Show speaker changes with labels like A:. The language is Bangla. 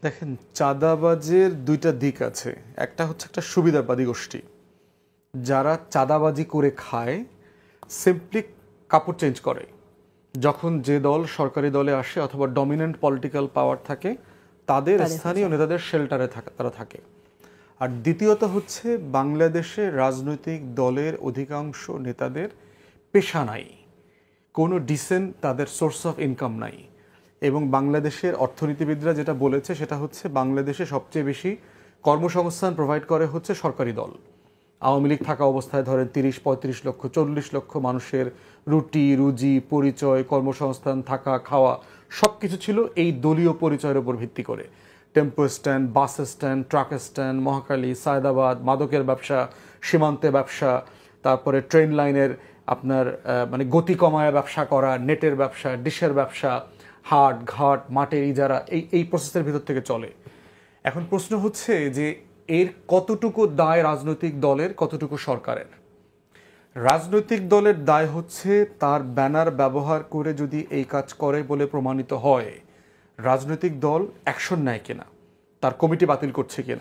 A: দেখেন, চাঁদাবাজের দুইটা দিক আছে। একটা হচ্ছে একটা সুবিধাবাদী গোষ্ঠী, যারা চাঁদাবাজি করে খায়, সিম্পলি কাপড় চেঞ্জ করে। যখন যে দল সরকারি দলে আসে অথবা ডমিনেন্ট পলিটিক্যাল পাওয়ার থাকে, তাদের স্থানীয় নেতাদের শেল্টারে তারা থাকে। আর দ্বিতীয়ত হচ্ছে বাংলাদেশে রাজনৈতিক দলের অধিকাংশ নেতাদের পেশা নাই, কোনো ডিসেন্ট তাদের সোর্স অফ ইনকাম নাই। এবং বাংলাদেশের অর্থনীতিবিদরা যেটা বলেছে সেটা হচ্ছে বাংলাদেশে সবচেয়ে বেশি কর্মসংস্থান প্রোভাইড করে হচ্ছে সরকারি দল। আওয়ামী লীগ থাকা অবস্থায় ধরেন ৩০-৩৫ লক্ষ ৪০ লক্ষ মানুষের রুটি রুজি পরিচয়, কর্মসংস্থান, থাকা খাওয়া সব কিছু ছিল এই দলীয় পরিচয়ের উপর ভিত্তি করে। Tempo stand, bus stand, truck stand, Mohakhali, Saidabad, মাদকের ব্যবসা, সীমান্তে ব্যবসা, তারপরে ট্রেন লাইনের আপনার মানে গতি কমায় ব্যবসা করা, নেটের ব্যবসা, ডিশের ব্যবসা, হাট ঘাট, মাঠের ইজারা, এই প্রসেসের ভিতর থেকে চলে। এখন প্রশ্ন হচ্ছে যে এর কতটুকু দায় রাজনৈতিক দলের, কতটুকু সরকারের। রাজনৈতিক দলের দায় হচ্ছে তার ব্যানার ব্যবহার করে যদি এই কাজ করে বলে প্রমাণিত হয়, রাজনৈতিক দল অ্যাকশন নেয় কিনা, তার কমিটি বাতিল করছে কিনা।